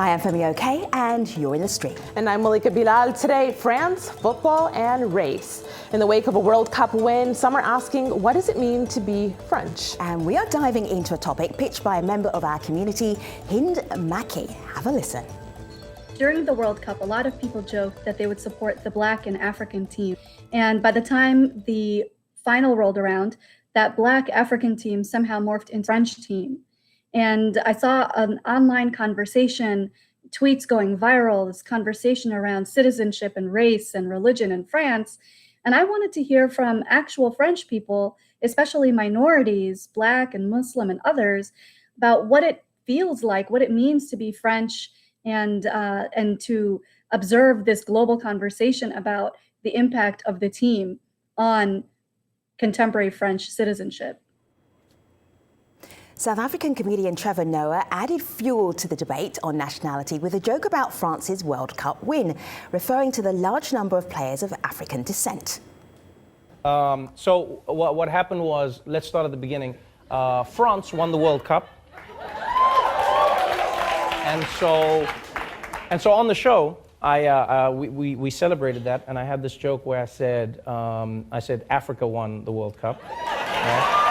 I am Femi OK, and you're in the stream. And I'm Malika Bilal. Today, France, football, and race. In the wake of a World Cup win, some are asking, what does it mean to be French? And we are diving into a topic pitched by a member of our community, Hind Maki. Have a listen. During the World Cup, a lot of people joked that they would support the Black and African team. And by the time the final rolled around, that Black African team somehow morphed into French team. And I saw an online conversation, tweets going viral, this conversation around citizenship and race and religion in France. And I wanted to hear from actual French people, especially minorities, Black and Muslim and others, about what it feels like, what it means to be French, and to observe this global conversation about the impact of the team on contemporary French citizenship. South African comedian Trevor Noah added fuel to the debate on nationality with a joke about France's World Cup win, referring to the large number of players of African descent. So what happened was, let's start at the beginning. France won the World Cup. And so on the show, we celebrated that, and I had this joke where I said Africa won the World Cup. Right?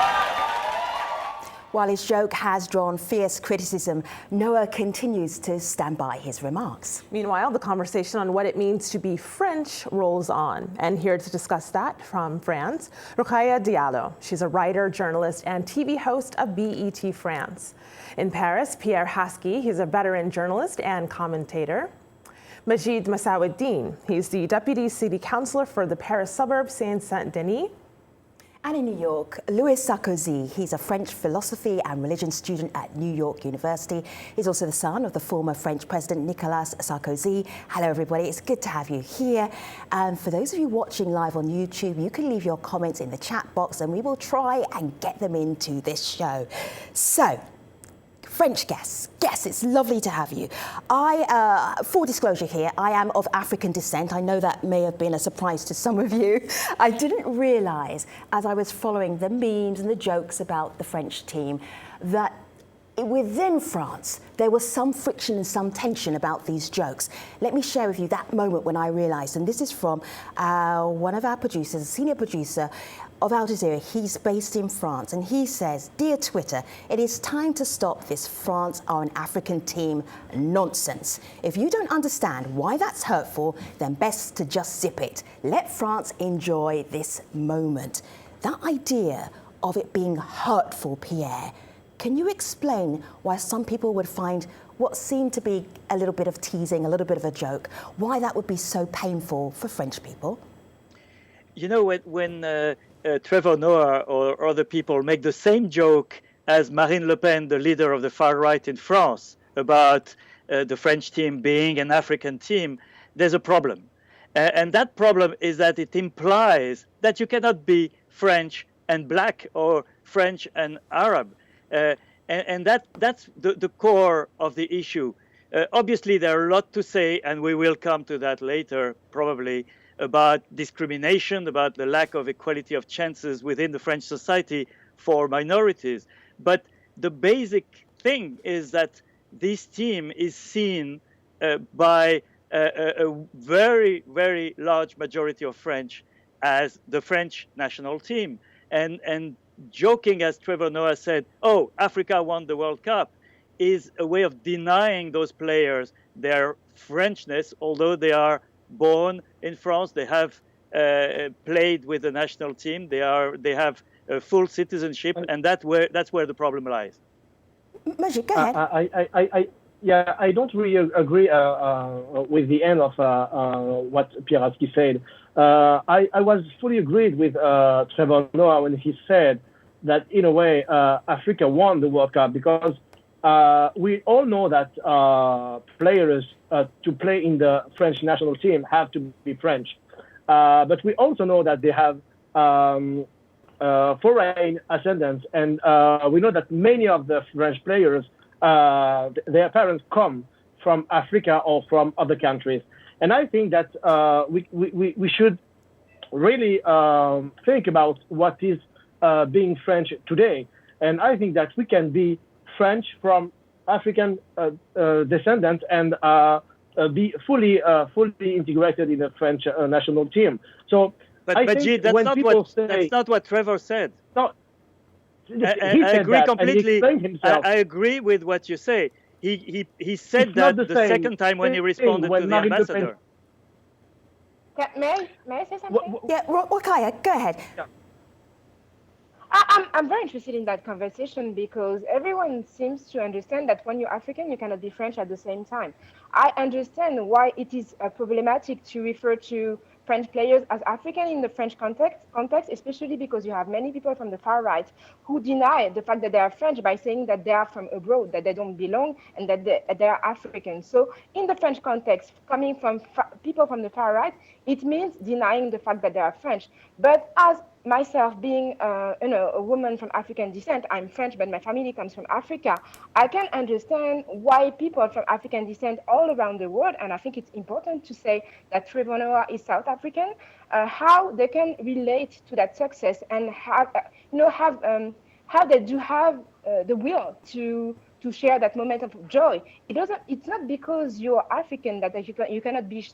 While his joke has drawn fierce criticism, Noah continues to stand by his remarks. Meanwhile, the conversation on what it means to be French rolls on. And here to discuss that from France, Rokhaya Diallo. She's a writer, journalist, and TV host of BET France. In Paris, Pierre Hasky, he's a veteran journalist and commentator. Majid Massaouddin, he's the deputy city councillor for the Paris suburb Saint-Denis. And in New York, Louis Sarkozy, he's a French philosophy and religion student at New York University. He's also the son of the former French President Nicolas Sarkozy. Hello, everybody. It's good to have you here. And for those of you watching live on YouTube, you can leave your comments in the chat box and we will try and get them into this show. So, French guests. Yes, it's lovely to have you. Full disclosure here, I am of African descent. I know that may have been a surprise to some of you. I didn't realise, as I was following the memes and the jokes about the French team, that within France, there was some friction and some tension about these jokes. Let me share with you that moment when I realised, and this is from one of our producers, a senior producer of Al Jazeera. He's based in France, and he says, "Dear Twitter, it is time to stop this France are an African team nonsense. If you don't understand why that's hurtful, then best to just zip it. Let France enjoy this moment." That idea of it being hurtful, Pierre, can you explain why some people would find what seemed to be a little bit of teasing, a little bit of a joke, why that would be so painful for French people? You know, when Trevor Noah or other people make the same joke as Marine Le Pen, the leader of the far right in France, about the French team being an African team, there's a problem. And that problem is that it implies that you cannot be French and Black or French and Arab. And that's the core of the issue. Obviously, there are a lot to say, and we will come to that later, probably, about discrimination, about the lack of equality of chances within the French society for minorities. But the basic thing is that this team is seen by a very, very large majority of French as the French national team. And joking, as Trevor Noah said, "Oh, Africa won the World Cup," is a way of denying those players their Frenchness, although they are born in France, they have played with the national team, they have full citizenship, and that's where the problem lies. Majid, go ahead. I don't really agree with the end of what Pierre Hasky said. I was fully agreed with Trevor Noah when he said that, in a way, Africa won the World Cup, because we all know that players to play in the French national team have to be French. But we also know that they have foreign ascendants, and we know that many of the French players, their parents come from Africa or from other countries. And I think that we should really think about what is being French today. And I think that we can be French from African descendant and be fully integrated in the French national team. So, but Gee, that's not what Trevor said. No, I agree completely. I agree with what you say. He said that the second time when he responded to the ambassador. Yeah, may I say something? Yeah, Rokhaya, go ahead. Yeah. I'm very interested in that conversation because everyone seems to understand that when you're African, you cannot be French at the same time. I understand why it is problematic to refer to French players as African in the French context, especially because you have many people from the far right who deny the fact that they are French by saying that they are from abroad, that they don't belong, and that they are African. So in the French context, coming from people from the far right, it means denying the fact that they are French. But as myself being a woman from African descent, I'm French, but my family comes from Africa. I can understand why people from African descent all around the world, and I think it's important to say that Trevor Noah is South African, how they can relate to that success and have how they do have the will to share that moment of joy. It's not because you're African that you cannot be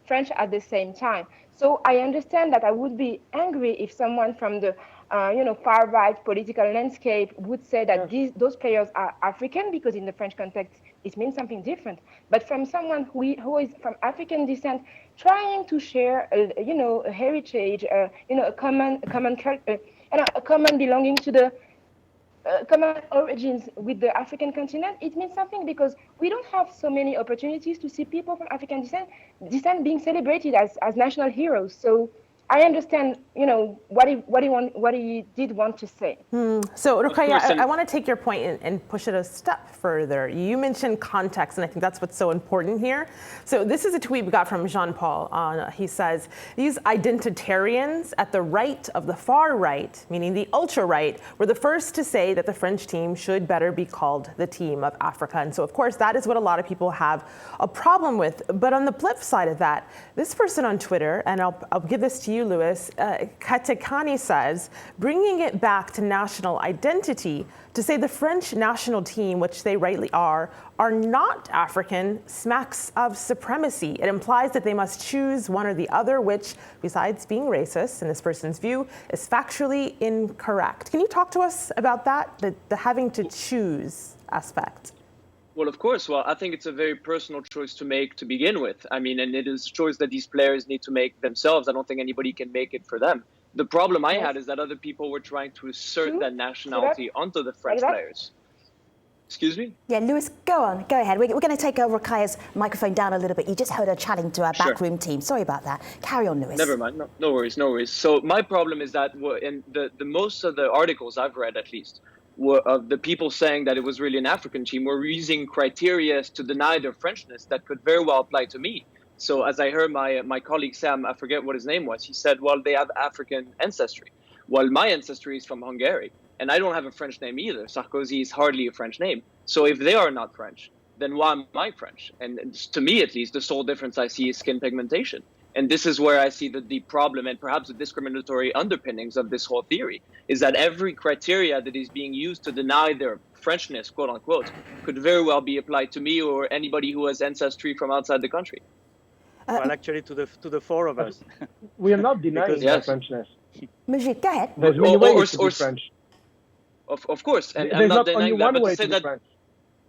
French at the same time. So I understand that I would be angry if someone from the far right political landscape would say that those players are African, because in the French context it means something different. But from someone who is from African descent, trying to share a heritage, a common culture, a common belonging to the common origins with the African continent, it means something because we don't have so many opportunities to see people from African descent being celebrated as national heroes. So I understand, what he did want to say. So, Rokhaya, I want to take your point and push it a step further. You mentioned context, and I think that's what's so important here. So this is a tweet we got from Jean-Paul. He says, these identitarians at the right of the far right, meaning the ultra-right, were the first to say that the French team should better be called the team of Africa. And so, of course, that is what a lot of people have a problem with. But on the flip side of that, this person on Twitter, and I'll give this to you, Louis, Katekani says, bringing it back to national identity, to say the French national team, which they rightly are not African, smacks of supremacy. It implies that they must choose one or the other, which, besides being racist, in this person's view, is factually incorrect. Can you talk to us about that, the having to choose aspect? Well, of course. Well, I think it's a very personal choice to make to begin with. I mean, and it is a choice that these players need to make themselves. I don't think anybody can make it for them. The problem I had is that other people were trying to assert that nationality onto the French players. Excuse me? Yeah, Louis, go on. Go ahead. We're going to take Rokhaya's microphone down a little bit. You just heard her chatting to our backroom team. Sorry about that. Carry on, Louis. Never mind. No worries. So my problem is that in the most of the articles I've read, at least, of the people saying that it was really an African team were using criteria to deny their Frenchness that could very well apply to me. So as I heard my colleague Sam, I forget what his name was, he said, well, they have African ancestry. Well, my ancestry is from Hungary, and I don't have a French name either. Sarkozy is hardly a French name. So if they are not French, then why am I French? And to me, at least, the sole difference I see is skin pigmentation. And this is where I see the problem and perhaps the discriminatory underpinnings of this whole theory, is that every criteria that is being used to deny their Frenchness, quote unquote, could very well be applied to me or anybody who has ancestry from outside the country. Well, actually, to the four of us. We are not denying their Frenchness. Majid, go ahead. There's many ways to be French. Of course, and There's I'm not not only denying that, one but way to say to be that. French.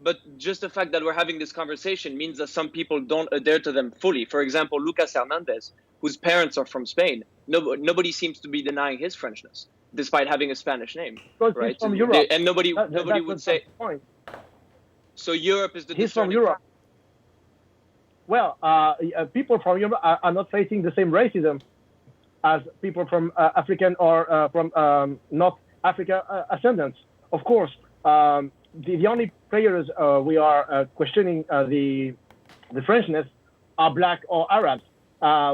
But just the fact that we're having this conversation means that some people don't adhere to them fully. For example, Lucas Hernandez, whose parents are from Spain, nobody seems to be denying his Frenchness, despite having a Spanish name, right? He's from Europe. And nobody would say. Point. So Europe is the. He's from Europe. Well, people from Europe are not facing the same racism as people from African or from North Africa ascendants. Of course, the only players we are questioning the Frenchness are black or Arabs.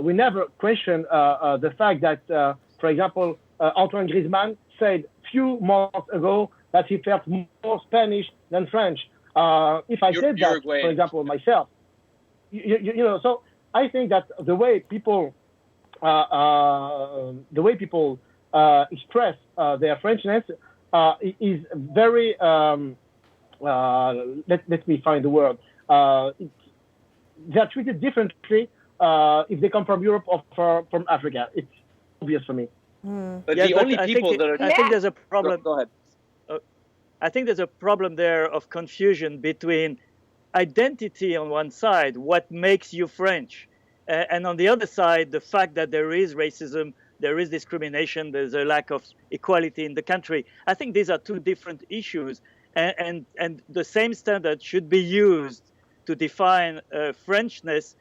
We never question the fact that, for example, Antoine Griezmann said few months ago that he felt more Spanish than French. If I said that, for example, myself, so I think that the way people express their Frenchness is very let me find the word. They are treated differently if they come from Europe or from Africa. It's obvious for me. But Yes, the but only I people think that are I think there's a problem. Go ahead. I think there's a problem there of confusion between identity on one side, what makes you French, and on the other side, the fact that there is racism, there is discrimination, there's a lack of equality in the country. I think these are two different issues, and the same standard should be used to define Frenchness,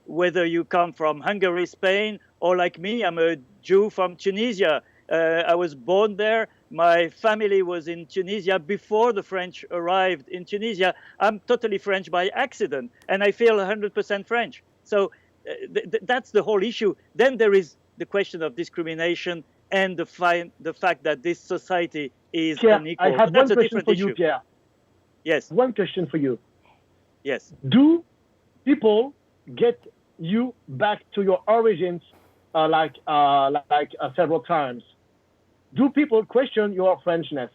whether you come from Hungary, Spain, or like me, I'm a Jew from Tunisia. I was born there. My family was in Tunisia before the French arrived in Tunisia. I'm totally French by accident, and I feel 100% French. So that's the whole issue. Then there is the question of discrimination and the fact that this society is Pierre, unequal. I have That's one a question different for issue. you, Pierre. Yes, One question for you. yes. Do people get you back to your origins several times? Do people question your Frenchness?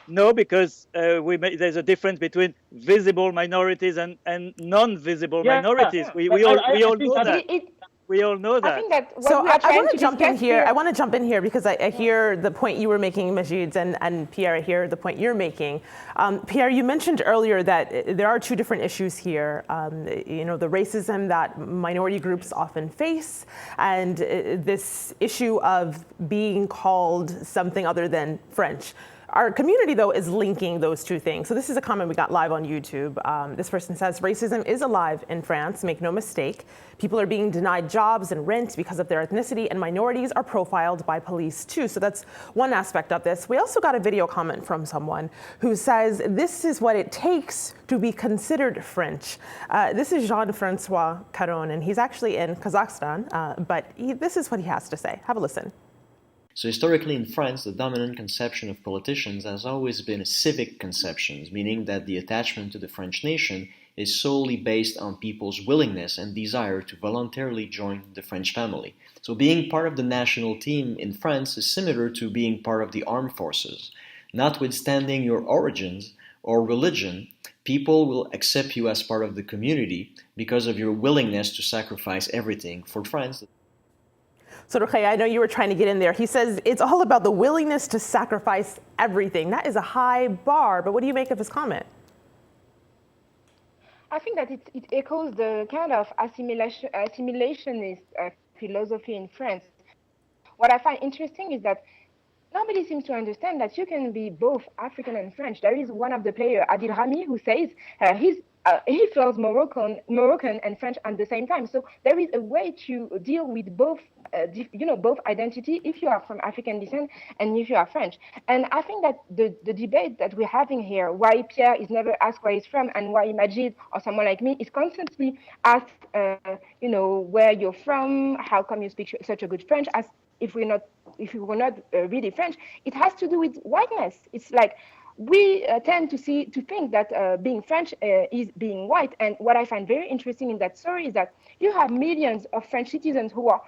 No, because there's a difference between visible minorities and non-visible minorities. We all know that. We all know that. I think that what So we are I trying want to to jump in discuss here. I want to jump in here because I hear the point you were making, Majid, and Pierre, I hear the point you're making. Pierre, you mentioned earlier that there are two different issues here. The racism that minority groups often face, and this issue of being called something other than French. Our community, though, is linking those two things. So this is a comment we got live on YouTube. This person says, racism is alive in France, make no mistake. People are being denied jobs and rent because of their ethnicity, and minorities are profiled by police too. So that's one aspect of this. We also got a video comment from someone who says, this is what it takes to be considered French. This is Jean-Francois Caron, and he's actually in Kazakhstan, but this is what he has to say. Have a listen. So historically in France, the dominant conception of politicians has always been a civic conception, meaning that the attachment to the French nation is solely based on people's willingness and desire to voluntarily join the French family. So being part of the national team in France is similar to being part of the armed forces. Notwithstanding your origins or religion, people will accept you as part of the community because of your willingness to sacrifice everything for France. So, Rokhaya, I know you were trying to get in there. He says it's all about the willingness to sacrifice everything. That is a high bar, but what do you make of his comment? I think that it echoes the kind of assimilationist philosophy in France. What I find interesting is that nobody seems to understand that you can be both African and French. There is one of the players, Adil Rami, who says he feels Moroccan and French at the same time. So there is a way to deal with both, both identity if you are from African descent and if you are French. And I think that the debate that we're having here, why Pierre is never asked where he's from and why Majid or someone like me is constantly asked, where you're from, how come you speak such a good French, as if we were not really French. It has to do with whiteness. It's like, we tend to think that being French is being white. And what I find very interesting in that story is that you have millions of French citizens who are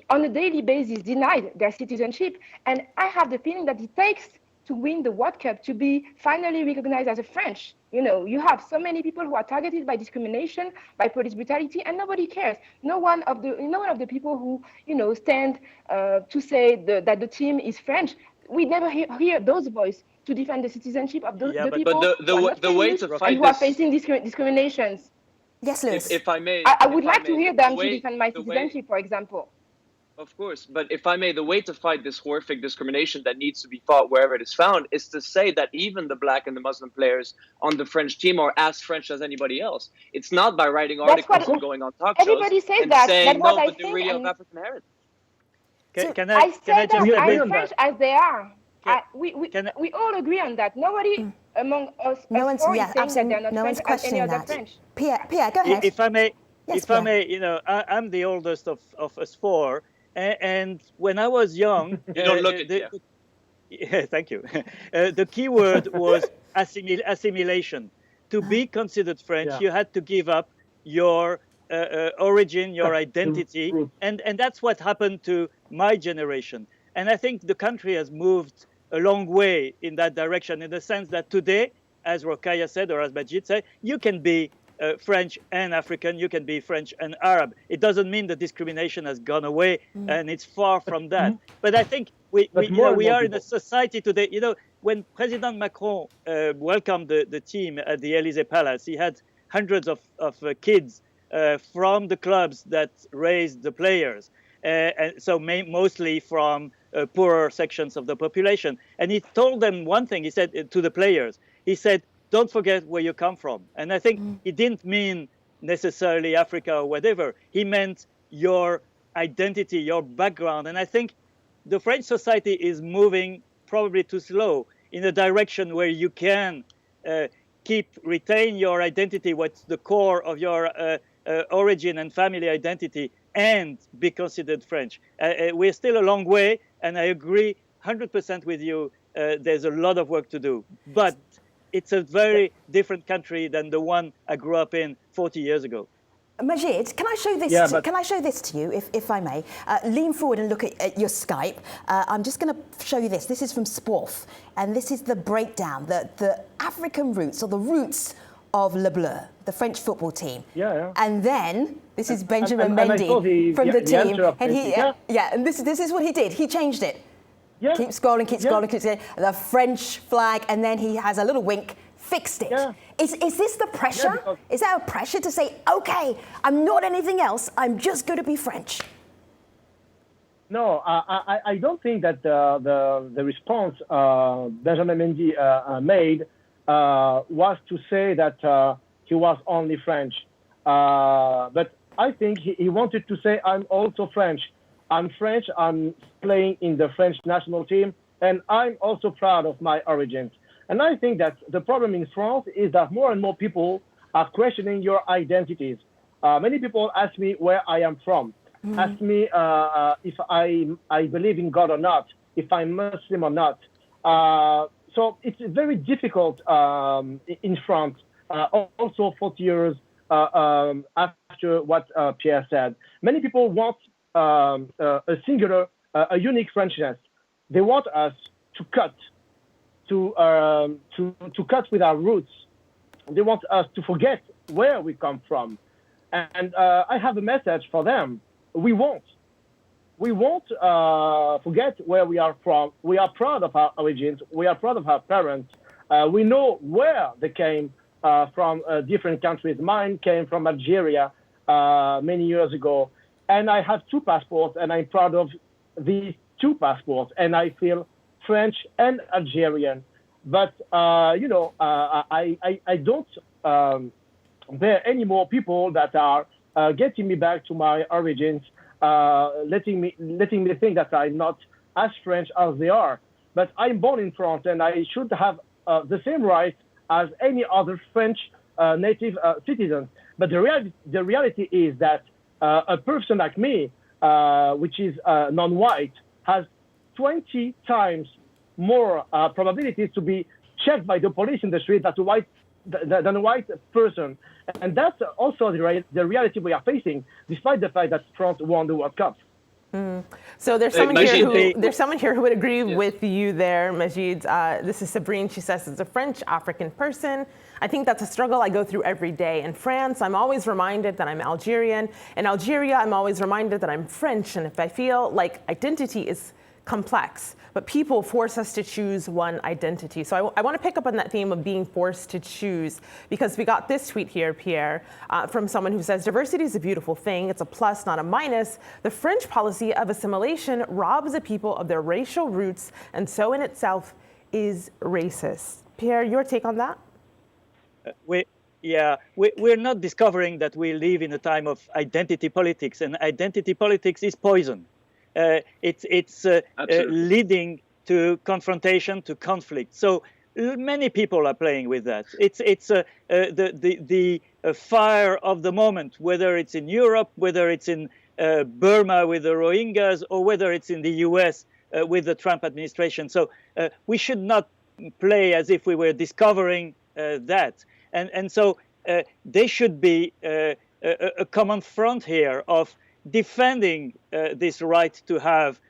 on a daily basis denied their citizenship. And I have the feeling that it takes to win the World Cup to be finally recognized as a French. You have so many people who are targeted by discrimination, by police brutality, and nobody cares. No one of the people who stand to say that the team is French. We never hear those voices to defend the citizenship of the people the way to fight and who are facing discriminations. Yes, Louis. If I may, I would like to hear them to defend my citizenship, for example. Of course, but if I may, the way to fight this horrific discrimination that needs to be fought wherever it is found is to say that even the Black and the Muslim players on the French team are as French as anybody else. It's not by writing articles and going on talk shows everybody says and that. saying, That's what I but they're really of African heritage. I say that I'm French as they are. We all agree on that. Nobody among us is saying that they're not French as any other French. Pierre, go ahead. If I may, yes, I'm the oldest of us four, and when I was young, you don't look at it. Yeah, thank you. The key word was assimilation. To be considered French, you had to give up your origin, your identity, and that's what happened to my generation. And I think the country has moved a long way in that direction, in the sense that today as Rokhaya said, or as Majid said, you can be French and African, you can be French and Arab. It doesn't mean the discrimination has gone away, and it's far from that. But I think we are in a society today, when President Macron welcomed the team at the Élysée Palace, he had hundreds of kids from the clubs that raised the players, and so mostly from poorer sections of the population. And he told them one thing, he said to the players, he said, don't forget where you come from. And I think he didn't mean necessarily Africa or whatever. He meant your identity, your background. And I think the French society is moving probably too slow in a direction where you can retain your identity, what's the core of your origin and family identity, and be considered French. We're still a long way, and I agree 100% with you. There's a lot of work to do. But it's a very different country than the one I grew up in 40 years ago. Majid, can I show this? Can I show this to you, if I may? Lean forward and look at your Skype. I'm just going to show you this. This is from Sporf, and this is the breakdown, the African roots, or the roots of Le Bleu, the French football team. And then this is Benjamin Mendy from the team, and and this is what he did. He changed it. Keep scrolling, keep scrolling, keep scrolling. The French flag, and then he has a little wink. Fixed it. Is this the pressure? Is that a pressure to say, okay, I'm not anything else, I'm just going to be French? No, I don't think that the response Benjamin Mendy made was to say that he was only French. But I think he wanted to say, I'm also French. I'm French, I'm playing in the French national team, and I'm also proud of my origins. And I think that the problem in France is that more and more people are questioning your identities. Many people ask me where I am from, ask me if I believe in God or not, if I'm Muslim or not. So it's very difficult in France, also 40 years after what Pierre said. Many people want a singular, a unique Frenchness. They want us to cut. To cut with our roots. They want us to forget where we come from. And I have a message for them. We won't forget where we are from. We are proud of our origins. We are proud of our parents. We know where they came from different countries. Mine came from Algeria many years ago. And I have 2 passports, and I'm proud of these 2 passports. And I feel French and Algerian, but I don't bear any more people that are getting me back to my origins, letting me think that I'm not as French as they are. But I'm born in France, and I should have the same rights as any other French native citizen. But the reality is that a person like me, which is non-white, has 20 times more probabilities to be checked by the police in the street than a white person. And that's also the reality we are facing, despite the fact that France won the World Cup. So there's someone here who would agree with you there, Majid. This is Sabrine. She says, as a French African person, I think that's a struggle I go through every day. In France, I'm always reminded that I'm Algerian. In Algeria, I'm always reminded that I'm French. And if I feel like identity is complex, but people force us to choose one identity. So I want to pick up on that theme of being forced to choose, because we got this tweet here, Pierre, from someone who says, diversity is a beautiful thing. It's a plus, not a minus. The French policy of assimilation robs the people of their racial roots, and so in itself is racist. Pierre, your take on that? We're not discovering that we live in a time of identity politics, and identity politics is poison. It's leading to confrontation, to conflict. So many people are playing with that. It's the fire of the moment, whether it's in Europe, whether it's in Burma with the Rohingyas, or whether it's in the US with the Trump administration. So we should not play as if we were discovering that. And so there should be a common front here of defending this right to have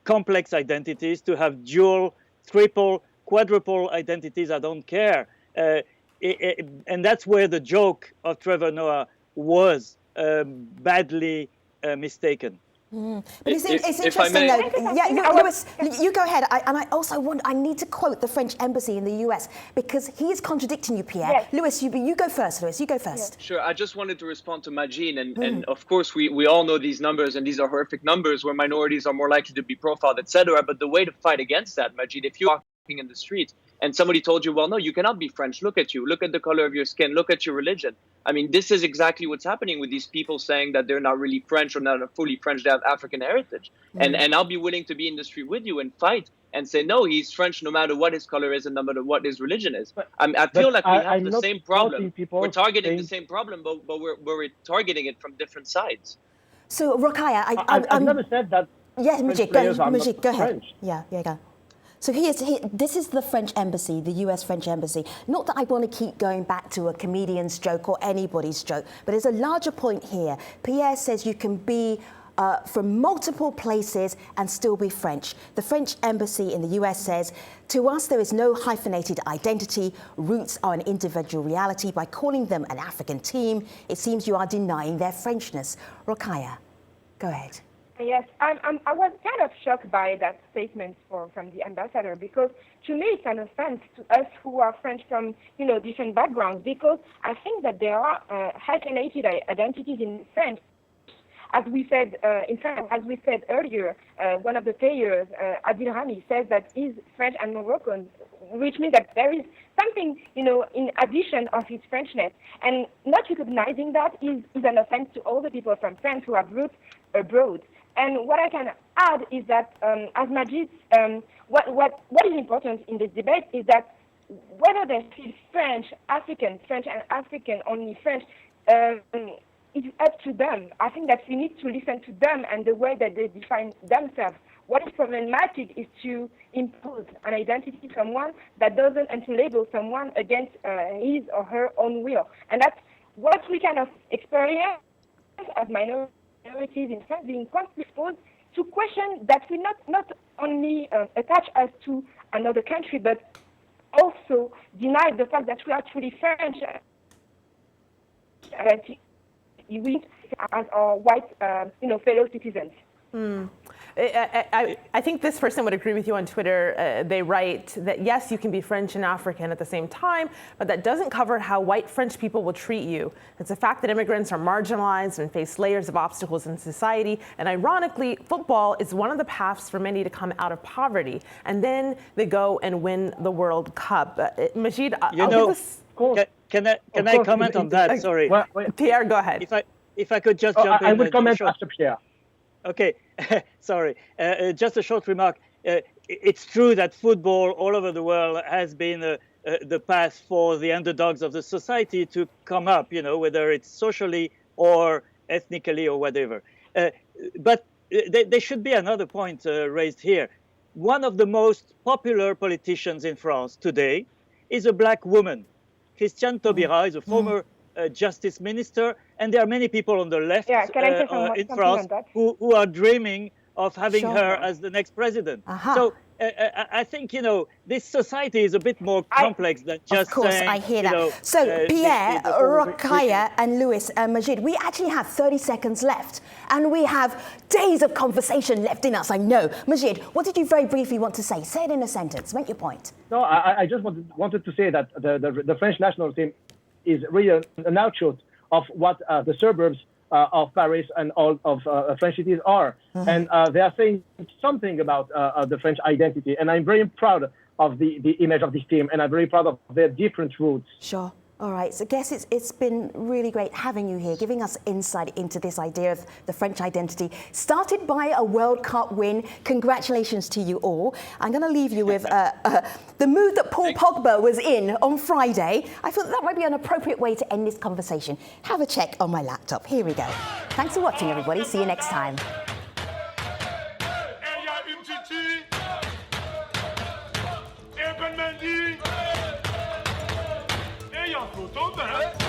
complex identities, to have dual, triple, quadruple identities, I don't care, and that's where the joke of Trevor Noah was badly mistaken. But it's If interesting, I may. though. Yeah, Louis, you go ahead. I need to quote the French embassy in the US because he is contradicting you, Pierre. Yes. Louis, you go first. Louis, you go first. Sure, I just wanted to respond to Majid, and of course we all know these numbers, and these are horrific numbers where minorities are more likely to be profiled, etc. But the way to fight against that, Majid, if you're walking in the street and somebody told you, well, no, you cannot be French, look at you, look at the color of your skin, look at your religion. I mean, this is exactly what's happening with these people saying that they're not really French or not fully French, they have African heritage. And I'll be willing to be in the street with you and fight and say, no, he's French no matter what his color is and no matter what his religion is. I feel like we have the same problem. We're targeting the same problem, but we're targeting it from different sides. So, Rokhaya, I've never said that. Yes, Majid, go ahead. French. Yeah, go. So this is the French embassy, the US French embassy. Not that I want to keep going back to a comedian's joke or anybody's joke, but there's a larger point here. Pierre says you can be from multiple places and still be French. The French embassy in the US says, to us there is no hyphenated identity. Roots are an individual reality. By calling them an African team, it seems you are denying their Frenchness. Rokhaya, go ahead. Yes, I was kind of shocked by that statement from the ambassador because to me it's an offense to us who are French from different backgrounds because I think that there are hyphenated identities in French. As we said in France, as we said earlier, one of the players, Adil Rami, says that he's French and Moroccan, which means that there is something in addition of his Frenchness, and not recognizing that is an offense to all the people from France who have roots abroad. And what I can add is that, as Majid, what is important in this debate is that whether they feel French and African, only French, it's up to them. I think that we need to listen to them and the way that they define themselves. What is problematic is to impose an identity to someone that doesn't, and to label someone against his or her own will. And that's what we kind of experience as minorities in France, being constantly exposed to questions that will not only attach us to another country, but also deny the fact that we are truly French as our white fellow citizens. I think this person would agree with you on Twitter. They write that, yes, you can be French and African at the same time, but that doesn't cover how white French people will treat you. It's a fact that immigrants are marginalized and face layers of obstacles in society. And ironically, football is one of the paths for many to come out of poverty. And then they go and win the World Cup. Majid, Can I comment on that? Sorry. Pierre, go ahead. If I could just jump in. I would comment after Pierre. Okay, sorry. Just a short remark. It's true that football all over the world has been the path for the underdogs of the society to come up, whether it's socially or ethnically or whatever. But there should be another point raised here. One of the most popular politicians in France today is a black woman. Christiane Taubira is a former justice minister, and there are many people on the left in France who are dreaming of having her as the next president. So I think, this society is a bit more complex than just Of course, saying, I hear that. So, Pierre, Rokhaya, and Louis, Majid, we actually have 30 seconds left, and we have days of conversation left in us, I know. Majid, what did you very briefly want to say? Say it in a sentence. Make your point. No, I just wanted to say that the French national team is really an outshot of what the suburbs of Paris and all of French cities are. And they are saying something about the French identity. And I'm very proud of the image of this team, and I'm very proud of their different roots. Sure. All right, so I guess it's been really great having you here, giving us insight into this idea of the French identity. Started by a World Cup win. Congratulations to you all. I'm going to leave you with the mood that Paul Pogba was in on Friday. I thought that might be an appropriate way to end this conversation. Have a check on my laptop. Here we go. Thanks for watching, everybody. See you next time. Faut tomber.